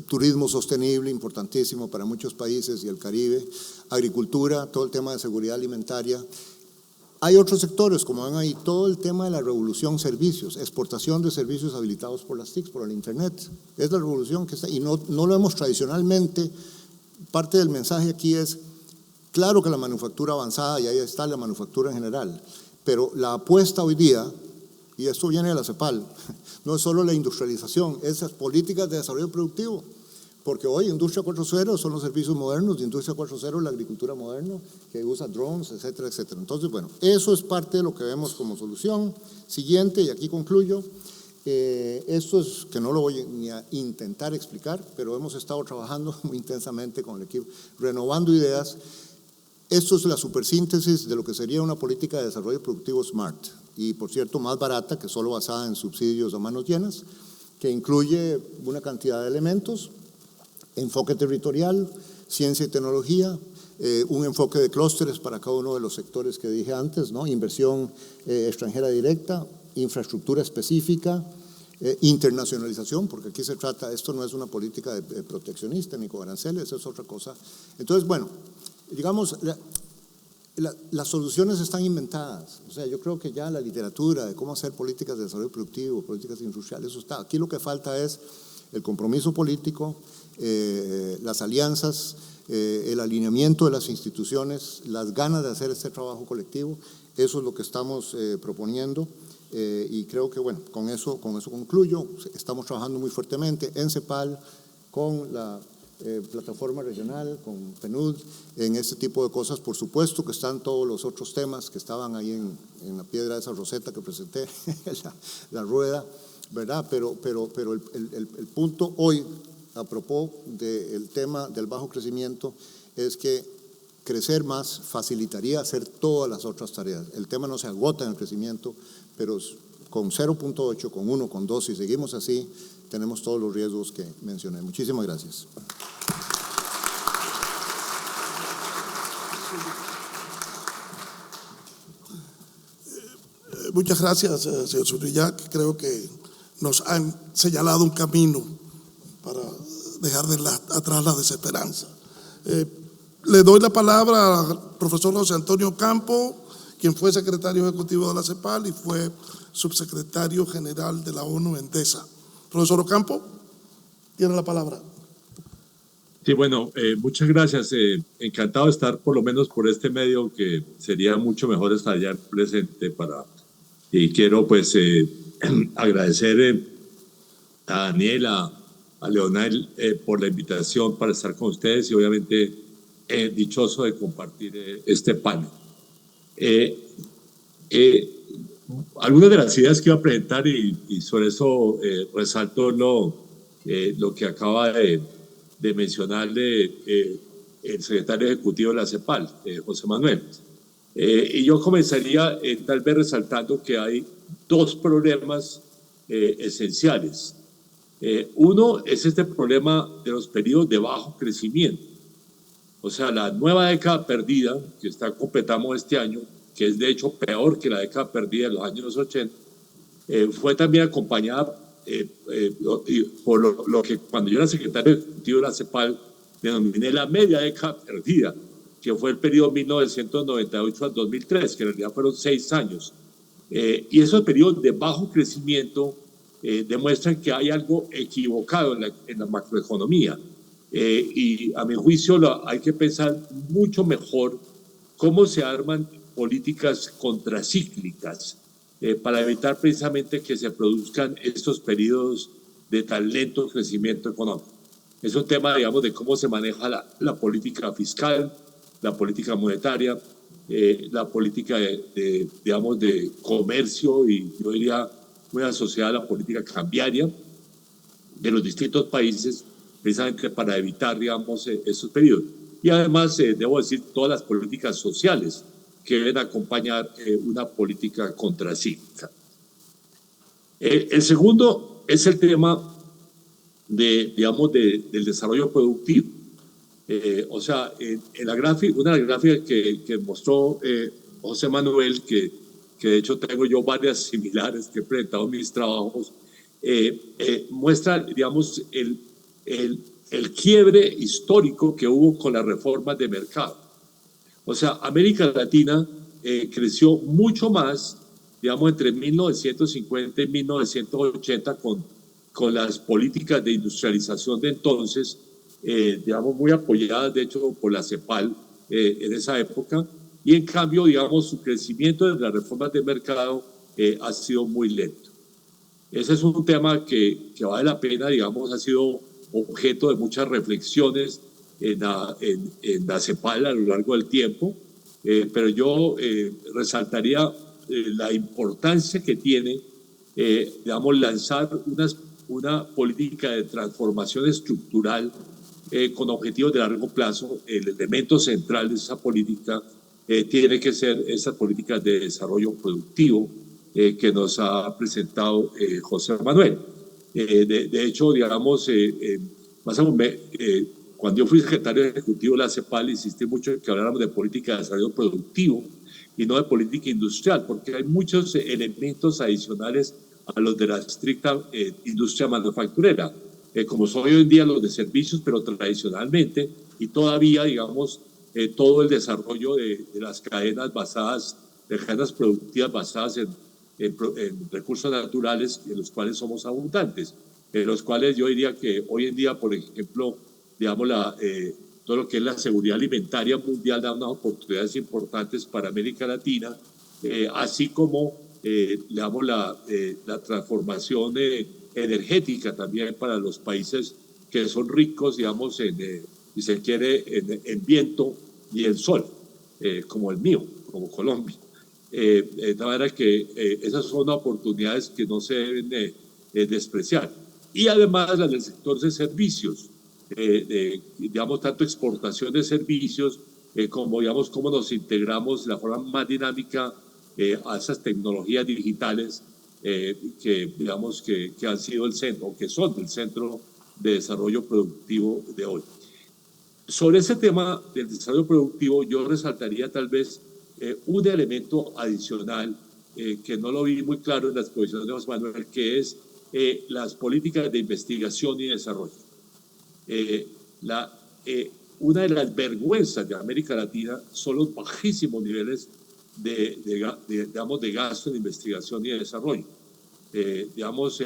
turismo sostenible, importantísimo para muchos países y el Caribe, agricultura, todo el tema de seguridad alimentaria. Hay otros sectores, como ven ahí, todo el tema de la revolución servicios, exportación de servicios habilitados por las TICs, por el Internet. Es la revolución que está, y no lo hemos tradicionalmente. Parte del mensaje aquí es, claro que la manufactura avanzada, y ahí está la manufactura en general, pero la apuesta hoy día, y esto viene de la CEPAL, no es solo la industrialización, es las políticas de desarrollo productivo. Porque hoy Industria 4.0 son los servicios modernos, de Industria 4.0 la agricultura moderna, que usa drones, etcétera, etcétera. Entonces, bueno, eso es parte de lo que vemos como solución. Siguiente, y aquí concluyo, esto es que no lo voy ni a intentar explicar, pero hemos estado trabajando muy intensamente con el equipo, renovando ideas. Esto es la supersíntesis de lo que sería una política de desarrollo productivo SMART, y por cierto, más barata que solo basada en subsidios a manos llenas, que incluye una cantidad de elementos: enfoque territorial, ciencia y tecnología, un enfoque de clústeres para cada uno de los sectores que dije antes, ¿no? Inversión extranjera directa, infraestructura específica, internacionalización, porque aquí se trata, esto no es una política de proteccionista ni con aranceles, eso es otra cosa. Entonces, bueno, digamos, las soluciones están inventadas. O sea, yo creo que ya la literatura de cómo hacer políticas de desarrollo productivo, políticas industriales, eso está. Aquí lo que falta es el compromiso político, las alianzas, el alineamiento de las instituciones, las ganas de hacer este trabajo colectivo. Eso es lo que estamos proponiendo, y creo que, bueno, con eso concluyo. Estamos trabajando muy fuertemente en CEPAL, con la plataforma regional, con PNUD, en este tipo de cosas. Por supuesto que están todos los otros temas que estaban ahí en la piedra de esa roseta que presenté, la rueda, ¿verdad? Pero el punto hoy, a propósito del tema del bajo crecimiento, es que crecer más facilitaría hacer todas las otras tareas. El tema no se agota en el crecimiento, pero con 0.8, con 1, con 2, si seguimos así, tenemos todos los riesgos que mencioné. Muchísimas gracias. Muchas gracias, señor Zubillac. Creo que nos han señalado un camino para dejar atrás la desesperanza. Le doy la palabra al profesor José Antonio Campo, quien fue secretario ejecutivo de la CEPAL y fue subsecretario general de la ONU en DESA. Profesor Ocampo, tiene la palabra. Sí, bueno, muchas gracias. Encantado de estar por lo menos por este medio, que sería mucho mejor estar allá presente para... Y quiero pues agradecer a Daniela, a Leonel por la invitación para estar con ustedes, y obviamente dichoso de compartir este panel. algunas de las ideas que iba a presentar y sobre eso resalto lo que acaba de mencionarle el secretario ejecutivo de la CEPAL, José Manuel. Y yo comenzaría tal vez resaltando que hay dos problemas esenciales. Uno es este problema de los periodos de bajo crecimiento. O sea, la nueva década perdida que completamos este año, que es de hecho peor que la década perdida de los años 80, fue también acompañada por lo que cuando yo era secretario ejecutivo de la CEPAL denominé la media década perdida, que fue el periodo 1998 al 2003, que en realidad fueron 6 años. Y esos periodos de bajo crecimiento demuestran que hay algo equivocado en la macroeconomía. Y a mi juicio hay que pensar mucho mejor cómo se arman políticas contracíclicas para evitar precisamente que se produzcan estos periodos de tan lento crecimiento económico. Es un tema, digamos, de cómo se maneja la política fiscal, la política monetaria, la política digamos, de comercio y yo diría muy asociada a la política cambiaria de los distintos países, precisamente para evitar, digamos, esos periodos. Y además, debo decir, todas las políticas sociales que deben acompañar una política contracíclica. El segundo es el tema digamos, del desarrollo productivo. O sea, en la gráfica, una de las gráficas que mostró José Manuel, que de hecho tengo yo varias similares que he presentado en mis trabajos, muestra, digamos, el quiebre histórico que hubo con las reformas de mercado. O sea, América Latina creció mucho más, digamos, entre 1950 y 1980 con las políticas de industrialización de entonces, digamos, muy apoyadas, de hecho, por la CEPAL en esa época, y en cambio, digamos, su crecimiento de las reformas de mercado ha sido muy lento. Ese es un tema que vale la pena, digamos, ha sido objeto de muchas reflexiones en la CEPAL a lo largo del tiempo, pero yo resaltaría la importancia que tiene, digamos, lanzar una política de transformación estructural con objetivos de largo plazo. El elemento central de esa política tiene que ser esa política de desarrollo productivo que nos ha presentado José Manuel. De hecho, digamos, cuando yo fui secretario ejecutivo de la CEPAL, insistí mucho en que habláramos de política de desarrollo productivo y no de política industrial, porque hay muchos elementos adicionales a los de la estricta industria manufacturera, como son hoy en día los de servicios, pero tradicionalmente, y todavía, digamos, todo el desarrollo de las cadenas productivas basadas en recursos naturales, en los cuales somos abundantes, en los cuales yo diría que hoy en día, por ejemplo, digamos, todo lo que es la seguridad alimentaria mundial da unas oportunidades importantes para América Latina, así como, digamos, la transformación energética también para los países que son ricos, digamos, si se quiere, en viento y en sol, como el mío, como Colombia. De manera que esas son oportunidades que no se deben despreciar. Y además las del sector de servicios, digamos, tanto exportación de servicios como, digamos, cómo nos integramos de la forma más dinámica a esas tecnologías digitales que, digamos, que han sido el centro, o que son el centro de desarrollo productivo de hoy. Sobre ese tema del desarrollo productivo, yo resaltaría tal vez un elemento adicional que no lo vi muy claro en la exposición de José Manuel, que es las políticas de investigación y desarrollo. Una de las vergüenzas de América Latina son los bajísimos niveles digamos, de gasto en investigación y investigación. Digamos,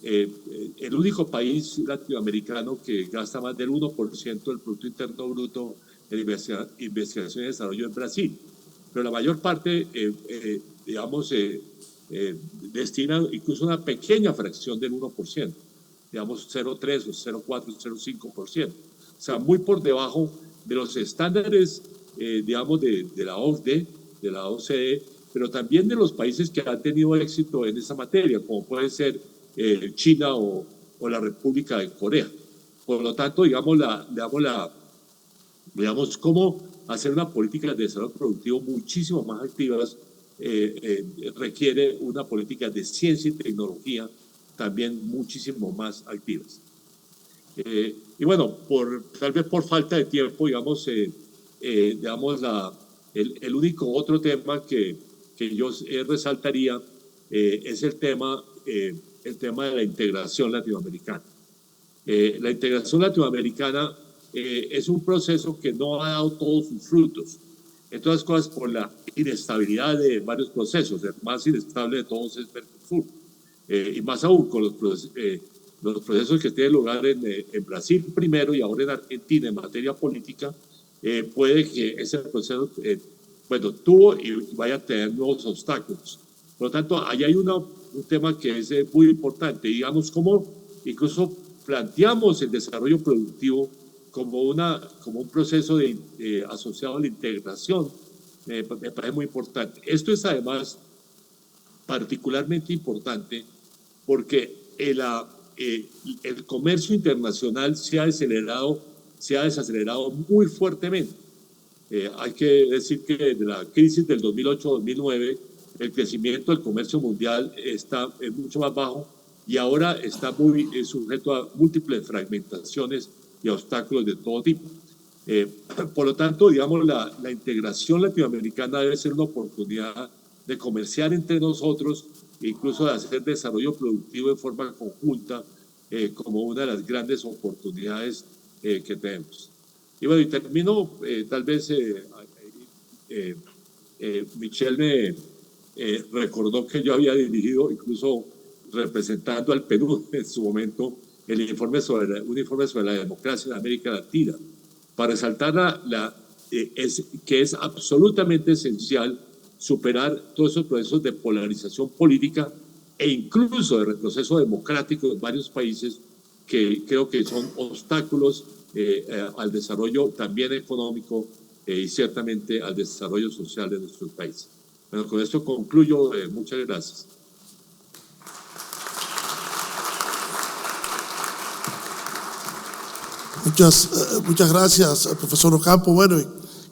el único país latinoamericano que gasta más del 1% del Producto Interno Bruto en investigación y desarrollo es Brasil. Pero la mayor parte, digamos, destina incluso una pequeña fracción del 1%, digamos 0,3 o 0,4, 0,5%. O sea, muy por debajo de los estándares, digamos, de la OCDE, de la OCDE, pero también de los países que han tenido éxito en esa materia, como puede ser China o la República de Corea. Por lo tanto, digamos, cómo hacer una política de desarrollo productivo muchísimo más activas requiere una política de ciencia y tecnología también muchísimo más activas. Y bueno, tal vez por falta de tiempo, digamos, el único otro tema que yo resaltaría es el tema de la integración latinoamericana. La integración latinoamericana es un proceso que no ha dado todos sus frutos, entre otras cosas por la inestabilidad de varios procesos. El más inestable de todos es Mercosur, y más aún con los procesos que tienen lugar en Brasil primero y ahora en Argentina en materia política. Puede que ese proceso tuvo y vaya a tener nuevos obstáculos. Por lo tanto, ahí hay un tema que es muy importante, digamos, cómo incluso planteamos el desarrollo productivo como un proceso asociado a la integración. Me parece muy importante. Esto es además particularmente importante porque el comercio internacional se ha desacelerado muy fuertemente. Hay que decir que desde la crisis del 2008-2009 el crecimiento del comercio mundial está mucho más bajo y ahora está muy sujeto a múltiples fragmentaciones y obstáculos de todo tipo. Por lo tanto, digamos, la integración latinoamericana debe ser una oportunidad de comerciar entre nosotros e incluso de hacer desarrollo productivo en forma conjunta como una de las grandes oportunidades que tenemos. Y bueno, y termino, tal vez Michelle me recordó que yo había dirigido, incluso representando al Perú en su momento, un informe sobre la democracia en América Latina, para resaltar que es absolutamente esencial superar todos esos procesos de polarización política e incluso de retroceso democrático en varios países que creo que son obstáculos al desarrollo también económico y ciertamente al desarrollo social de nuestros países. Bueno, con esto concluyo. Muchas gracias. Muchas gracias, profesor Ocampo. Bueno, y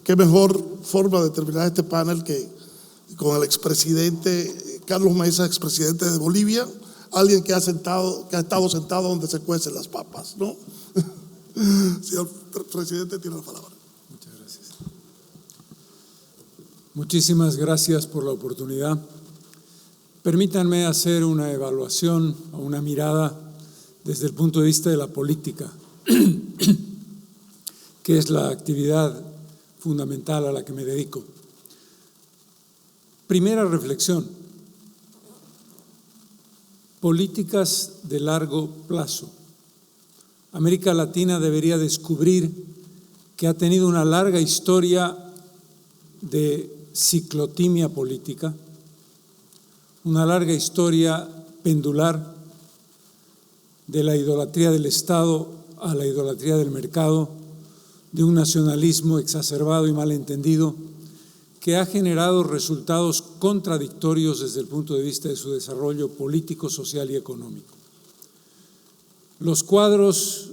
qué mejor forma de terminar este panel que con el expresidente Carlos Mesa, expresidente de Bolivia, alguien que ha estado sentado donde se cuecen las papas, ¿no? Señor presidente, tiene la palabra. Muchas gracias. Muchísimas gracias por la oportunidad. Permítanme hacer una evaluación o una mirada desde el punto de vista de la política, que es la actividad fundamental a la que me dedico. Primera reflexión: políticas de largo plazo. América Latina debería descubrir que ha tenido una larga historia de ciclotimia política, una larga historia pendular de la idolatría del Estado a la idolatría del mercado, de un nacionalismo exacerbado y malentendido que ha generado resultados contradictorios desde el punto de vista de su desarrollo político, social y económico. Los cuadros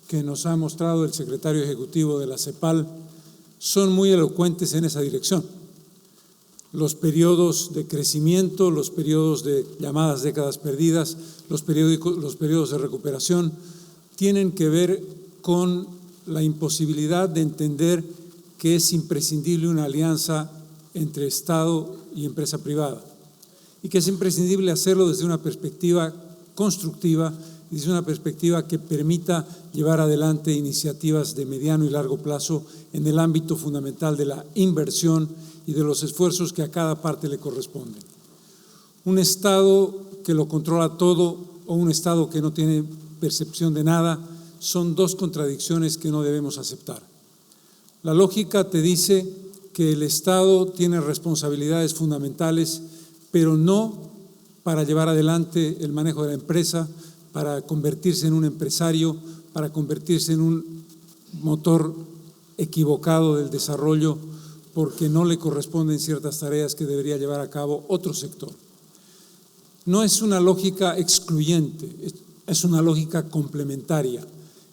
que nos ha mostrado el secretario ejecutivo de la CEPAL son muy elocuentes en esa dirección. Los periodos de crecimiento, los periodos de llamadas décadas perdidas, los periodos de recuperación, tienen que ver con la imposibilidad de entender que es imprescindible una alianza entre Estado y empresa privada y que es imprescindible hacerlo desde una perspectiva constructiva y desde una perspectiva que permita llevar adelante iniciativas de mediano y largo plazo en el ámbito fundamental de la inversión y de los esfuerzos que a cada parte le corresponden. Un Estado que lo controla todo o un Estado que no tiene percepción de nada son dos contradicciones que no debemos aceptar. La lógica te dice que el Estado tiene responsabilidades fundamentales, pero no para llevar adelante el manejo de la empresa, para convertirse en un empresario, para convertirse en un motor equivocado del desarrollo, porque no le corresponden ciertas tareas que debería llevar a cabo otro sector. No es una lógica excluyente, es una lógica complementaria.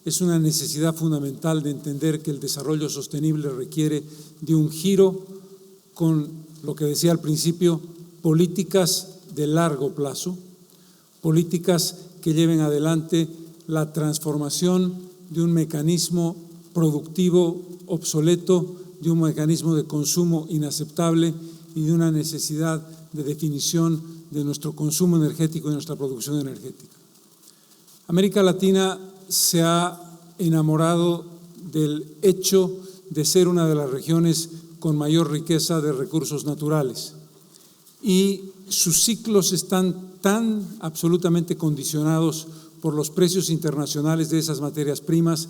Es una necesidad fundamental de entender que el desarrollo sostenible requiere de un giro con lo que decía al principio, políticas de largo plazo, políticas que lleven adelante la transformación de un mecanismo productivo obsoleto, de un mecanismo de consumo inaceptable y de una necesidad de definición de nuestro consumo energético y nuestra producción energética. América Latina se ha enamorado del hecho de ser una de las regiones con mayor riqueza de recursos naturales y sus ciclos están tan absolutamente condicionados por los precios internacionales de esas materias primas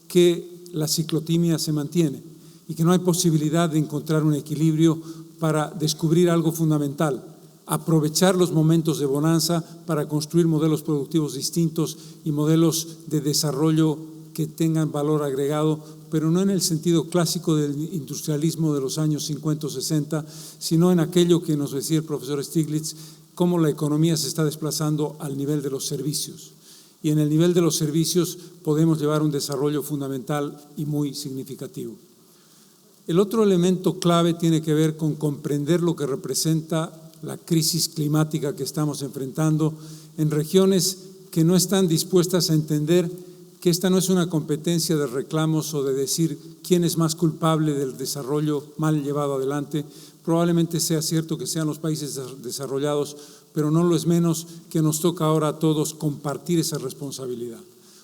que la ciclotimia se mantiene y que no hay posibilidad de encontrar un equilibrio para descubrir algo fundamental, aprovechar los momentos de bonanza para construir modelos productivos distintos y modelos de desarrollo que tengan valor agregado, pero no en el sentido clásico del industrialismo de los años 50 o 60, sino en aquello que nos decía el profesor Stiglitz, cómo la economía se está desplazando al nivel de los servicios. Y en el nivel de los servicios podemos llevar un desarrollo fundamental y muy significativo. El otro elemento clave tiene que ver con comprender lo que representa la crisis climática que estamos enfrentando en regiones que no están dispuestas a entender que esta no es una competencia de reclamos o de decir quién es más culpable del desarrollo mal llevado adelante. Probablemente sea cierto que sean los países desarrollados, pero no lo es menos que nos toca ahora a todos compartir esa responsabilidad.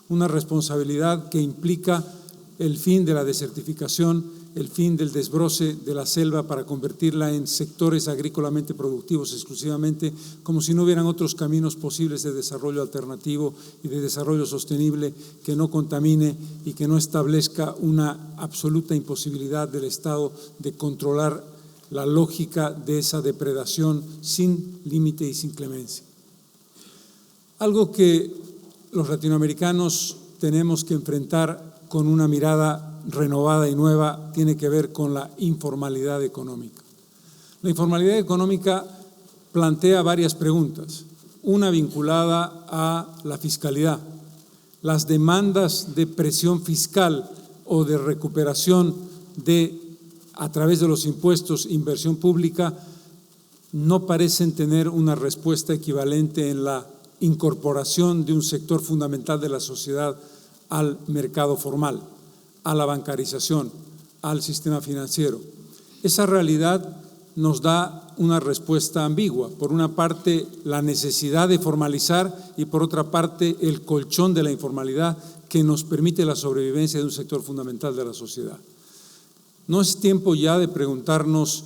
Una responsabilidad que implica el fin de la desertificación, el fin del desbroce de la selva para convertirla en sectores agrícolamente productivos exclusivamente, como si no hubieran otros caminos posibles de desarrollo alternativo y de desarrollo sostenible que no contamine y que no establezca una absoluta imposibilidad del Estado de controlar la lógica de esa depredación sin límite y sin clemencia. Algo que los latinoamericanos tenemos que enfrentar con una mirada renovada y nueva tiene que ver con la informalidad económica. La informalidad económica plantea varias preguntas, una vinculada a la fiscalidad. Las demandas de presión fiscal o de recuperación a través de los impuestos, inversión pública, no parecen tener una respuesta equivalente en la incorporación de un sector fundamental de la sociedad al mercado formal, a la bancarización, al sistema financiero. Esa realidad nos da una respuesta ambigua. Por una parte, la necesidad de formalizar y por otra parte, el colchón de la informalidad que nos permite la sobrevivencia de un sector fundamental de la sociedad. ¿No es tiempo ya de preguntarnos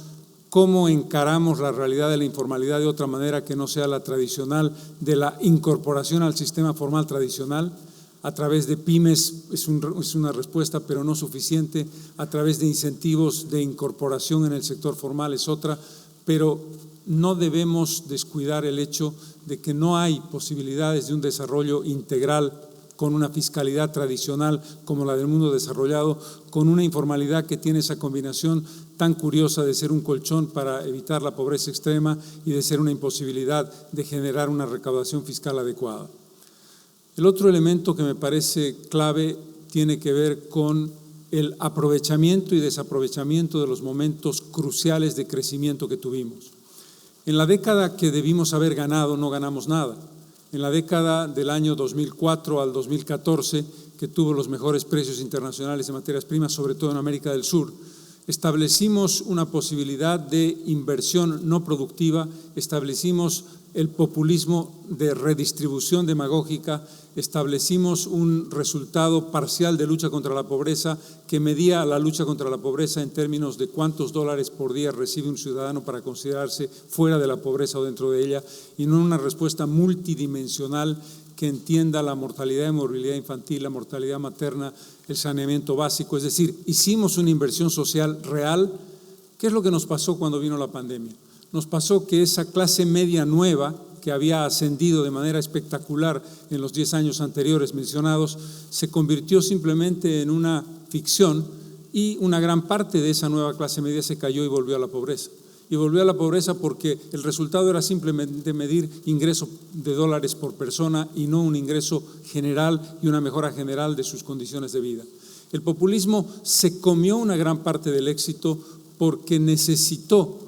cómo encaramos la realidad de la informalidad de otra manera que no sea la tradicional, de la incorporación al sistema formal tradicional? A través de pymes es una respuesta, pero no suficiente. A través de incentivos de incorporación en el sector formal es otra, pero no debemos descuidar el hecho de que no hay posibilidades de un desarrollo integral con una fiscalidad tradicional como la del mundo desarrollado, con una informalidad que tiene esa combinación tan curiosa de ser un colchón para evitar la pobreza extrema y de ser una imposibilidad de generar una recaudación fiscal adecuada. El otro elemento que me parece clave tiene que ver con el aprovechamiento y desaprovechamiento de los momentos cruciales de crecimiento que tuvimos. En la década que debimos haber ganado, no ganamos nada. En la década del año 2004 al 2014, que tuvo los mejores precios internacionales de materias primas, sobre todo en América del Sur, establecimos una posibilidad de inversión no productiva, establecimos el populismo de redistribución demagógica, establecimos un resultado parcial de lucha contra la pobreza que medía la lucha contra la pobreza en términos de cuántos dólares por día recibe un ciudadano para considerarse fuera de la pobreza o dentro de ella, y no una respuesta multidimensional que entienda la mortalidad y morbilidad infantil, la mortalidad materna, el saneamiento básico. Es decir, hicimos una inversión social real. ¿Qué es lo que nos pasó cuando vino la pandemia? Nos pasó que esa clase media nueva que había ascendido de manera espectacular en los 10 años anteriores mencionados, se convirtió simplemente en una ficción y una gran parte de esa nueva clase media se cayó y volvió a la pobreza. Y volvió a la pobreza porque el resultado era simplemente medir ingreso de dólares por persona y no un ingreso general y una mejora general de sus condiciones de vida. El populismo se comió una gran parte del éxito porque necesitó,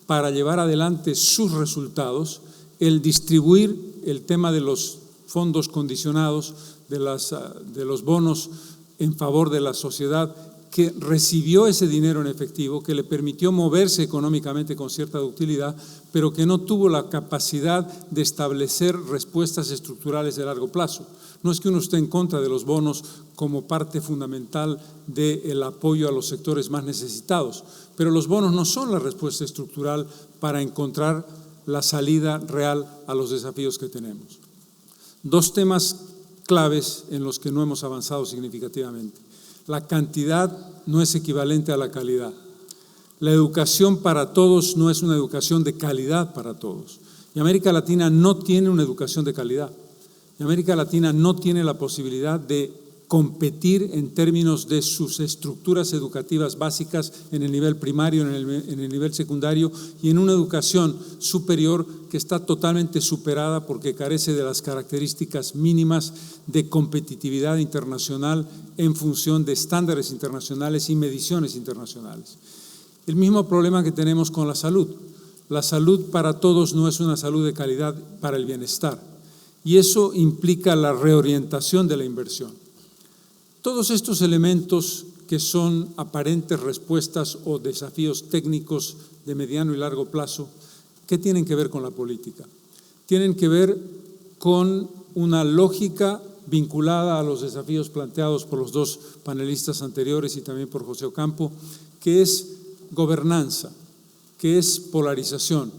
para llevar adelante sus resultados, el distribuir el tema de los fondos condicionados, de los bonos en favor de la sociedad, que recibió ese dinero en efectivo, que le permitió moverse económicamente con cierta utilidad, pero que no tuvo la capacidad de establecer respuestas estructurales de largo plazo. No es que uno esté en contra de los bonos como parte fundamental del apoyo a los sectores más necesitados, pero los bonos no son la respuesta estructural para encontrar la salida real a los desafíos que tenemos. Dos temas claves en los que no hemos avanzado significativamente. La cantidad no es equivalente a la calidad. La educación para todos no es una educación de calidad para todos. Y América Latina no tiene una educación de calidad. Y América Latina no tiene la posibilidad de competir en términos de sus estructuras educativas básicas en el nivel primario, en el nivel secundario y en una educación superior que está totalmente superada porque carece de las características mínimas de competitividad internacional en función de estándares internacionales y mediciones internacionales. El mismo problema que tenemos con la salud. La salud para todos no es una salud de calidad para el bienestar y eso implica la reorientación de la inversión. Todos estos elementos que son aparentes respuestas o desafíos técnicos de mediano y largo plazo, ¿qué tienen que ver con la política? Tienen que ver con una lógica vinculada a los desafíos planteados por los dos panelistas anteriores y también por José Ocampo, que es gobernanza, que es polarización,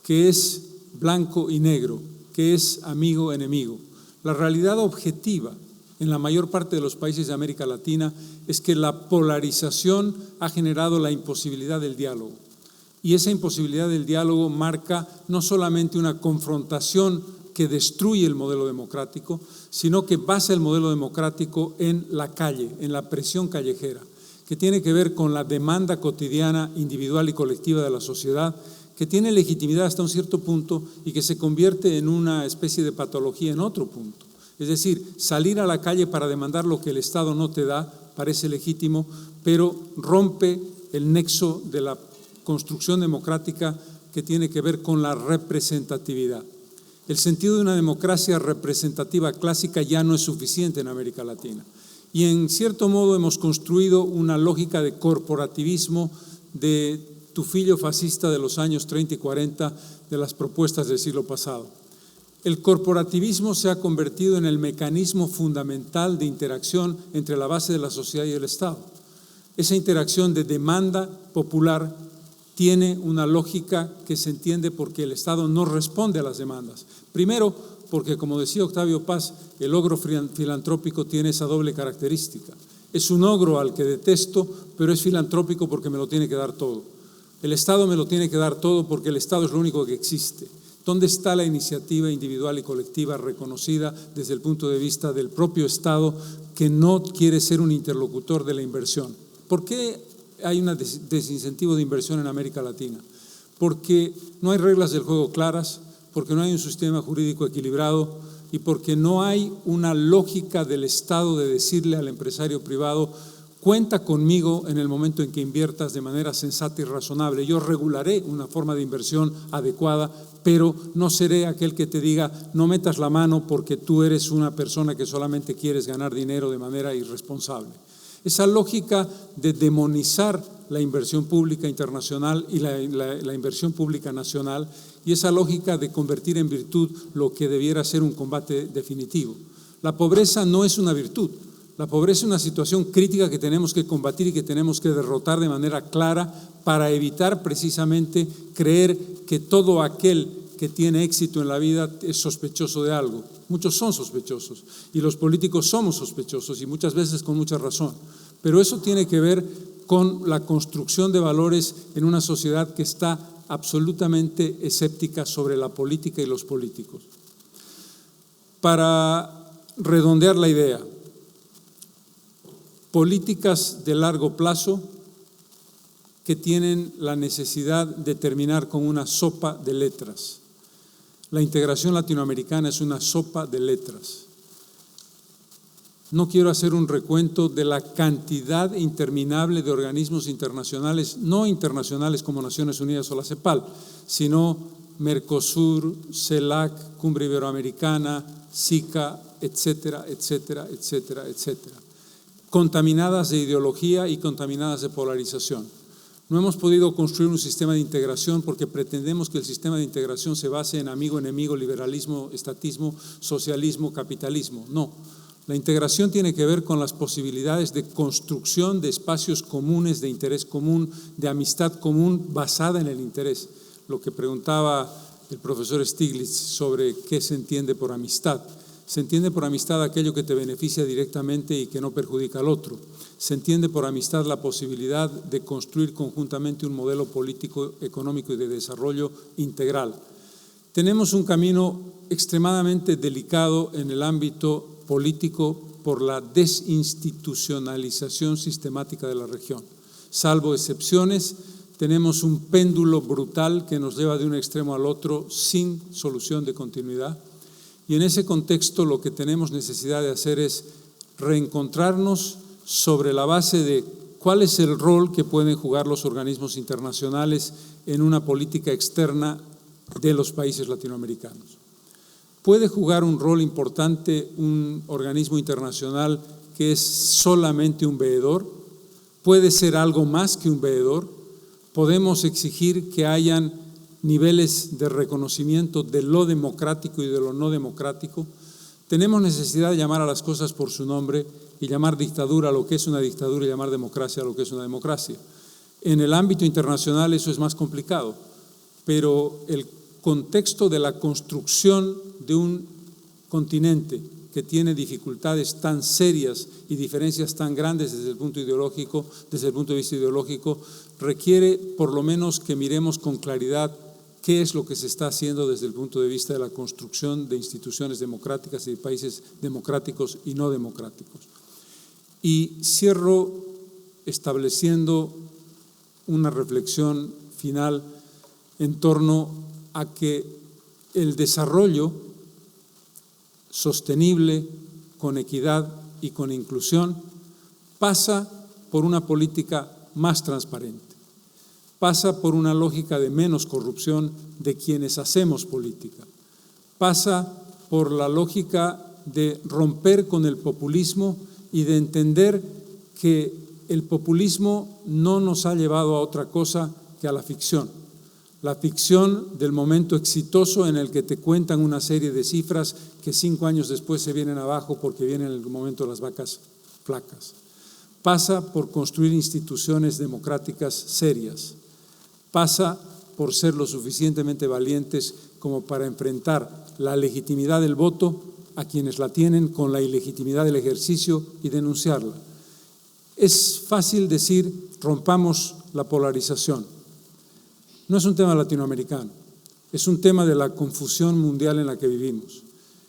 que es blanco y negro, que es amigo-enemigo. La realidad objetiva en la mayor parte de los países de América Latina es que la polarización ha generado la imposibilidad del diálogo. Y esa imposibilidad del diálogo marca no solamente una confrontación que destruye el modelo democrático, sino que basa el modelo democrático en la calle, en la presión callejera, que tiene que ver con la demanda cotidiana, individual y colectiva de la sociedad, que tiene legitimidad hasta un cierto punto y que se convierte en una especie de patología en otro punto. Es decir, salir a la calle para demandar lo que el Estado no te da parece legítimo, pero rompe el nexo de la construcción democrática que tiene que ver con la representatividad. El sentido de una democracia representativa clásica ya no es suficiente en América Latina. Y en cierto modo hemos construido una lógica de corporativismo de tufillo fascista de los años 30 y 40 de las propuestas del siglo pasado. El corporativismo se ha convertido en el mecanismo fundamental de interacción entre la base de la sociedad y el Estado. Esa interacción de demanda popular tiene una lógica que se entiende porque el Estado no responde a las demandas. Primero, porque como decía Octavio Paz, el ogro filantrópico tiene esa doble característica. Es un ogro al que detesto, pero es filantrópico porque me lo tiene que dar todo. El Estado me lo tiene que dar todo porque el Estado es lo único que existe. ¿Dónde está la iniciativa individual y colectiva reconocida desde el punto de vista del propio Estado que no quiere ser un interlocutor de la inversión? ¿Por qué hay un desincentivo de inversión en América Latina? Porque no hay reglas del juego claras, porque no hay un sistema jurídico equilibrado y porque no hay una lógica del Estado de decirle al empresario privado: cuenta conmigo en el momento en que inviertas de manera sensata y razonable. Yo regularé una forma de inversión adecuada, pero no seré aquel que te diga no metas la mano porque tú eres una persona que solamente quieres ganar dinero de manera irresponsable. Esa lógica de demonizar la inversión pública internacional y la inversión pública nacional y esa lógica de convertir en virtud lo que debiera ser un combate definitivo. La pobreza no es una virtud. La pobreza es una situación crítica que tenemos que combatir y que tenemos que derrotar de manera clara para evitar precisamente creer que todo aquel que tiene éxito en la vida es sospechoso de algo. Muchos son sospechosos y los políticos somos sospechosos y muchas veces con mucha razón. Pero eso tiene que ver con la construcción de valores en una sociedad que está absolutamente escéptica sobre la política y los políticos. Para redondear la idea, políticas de largo plazo que tienen la necesidad de terminar con una sopa de letras. La integración latinoamericana es una sopa de letras. No quiero hacer un recuento de la cantidad interminable de organismos internacionales, no internacionales como Naciones Unidas o la CEPAL, sino Mercosur, CELAC, Cumbre Iberoamericana, SICA, etcétera, etcétera, etcétera, etcétera. Contaminadas de ideología y contaminadas de polarización. No hemos podido construir un sistema de integración porque pretendemos que el sistema de integración se base en amigo-enemigo, liberalismo, estatismo, socialismo, capitalismo. No. La integración tiene que ver con las posibilidades de construcción de espacios comunes, de interés común, de amistad común basada en el interés. Lo que preguntaba el profesor Stiglitz sobre qué se entiende por amistad. Se entiende por amistad aquello que te beneficia directamente y que no perjudica al otro. Se entiende por amistad la posibilidad de construir conjuntamente un modelo político, económico y de desarrollo integral. Tenemos un camino extremadamente delicado en el ámbito político por la desinstitucionalización sistemática de la región. Salvo excepciones, tenemos un péndulo brutal que nos lleva de un extremo al otro sin solución de continuidad. Y en ese contexto lo que tenemos necesidad de hacer es reencontrarnos sobre la base de cuál es el rol que pueden jugar los organismos internacionales en una política externa de los países latinoamericanos. ¿Puede jugar un rol importante un organismo internacional que es solamente un veedor? ¿Puede ser algo más que un veedor? ¿Podemos exigir que hayan niveles de reconocimiento de lo democrático y de lo no democrático? Tenemos necesidad de llamar a las cosas por su nombre y llamar dictadura a lo que es una dictadura y llamar democracia a lo que es una democracia. En el ámbito internacional eso es más complicado, pero el contexto de la construcción de un continente que tiene dificultades tan serias y diferencias tan grandes desde el punto ideológico, desde el punto de vista ideológico, requiere por lo menos que miremos con claridad qué es lo que se está haciendo desde el punto de vista de la construcción de instituciones democráticas y de países democráticos y no democráticos. Y cierro estableciendo una reflexión final en torno a que el desarrollo sostenible, con equidad y con inclusión, pasa por una política más transparente, pasa por una lógica de menos corrupción de quienes hacemos política, pasa por la lógica de romper con el populismo y de entender que el populismo no nos ha llevado a otra cosa que a la ficción del momento exitoso en el que te cuentan una serie de cifras que 5 años después se vienen abajo porque viene el momento de las vacas flacas. Pasa por construir instituciones democráticas serias, pasa por ser lo suficientemente valientes como para enfrentar la legitimidad del voto a quienes la tienen con la ilegitimidad del ejercicio y denunciarla. Es fácil decir, rompamos la polarización. No es un tema latinoamericano, es un tema de la confusión mundial en la que vivimos.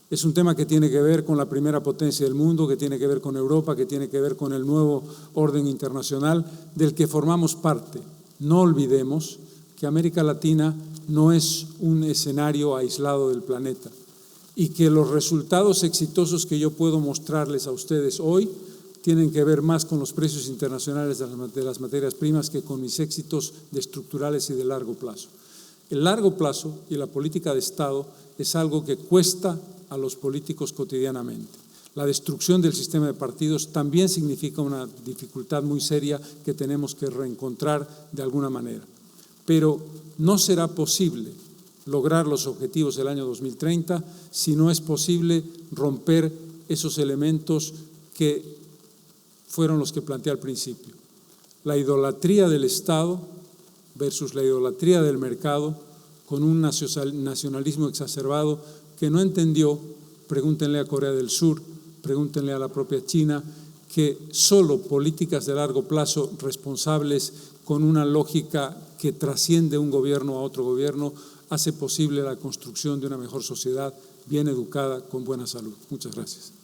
Es un tema que tiene que ver con la primera potencia del mundo, que tiene que ver con Europa, que tiene que ver con el nuevo orden internacional del que formamos parte. No olvidemos que América Latina no es un escenario aislado del planeta y que los resultados exitosos que yo puedo mostrarles a ustedes hoy tienen que ver más con los precios internacionales de las materias primas que con mis éxitos de estructurales y de largo plazo. El largo plazo y la política de Estado es algo que cuesta a los políticos cotidianamente. La destrucción del sistema de partidos también significa una dificultad muy seria que tenemos que reencontrar de alguna manera. Pero no será posible lograr los objetivos del año 2030 si no es posible romper esos elementos que fueron los que planteé al principio. La idolatría del Estado versus la idolatría del mercado, con un nacionalismo exacerbado que no entendió, pregúntenle a Corea del Sur, pregúntenle a la propia China, que solo políticas de largo plazo responsables con una lógica que trasciende un gobierno a otro gobierno hace posible la construcción de una mejor sociedad bien educada con buena salud. Muchas gracias.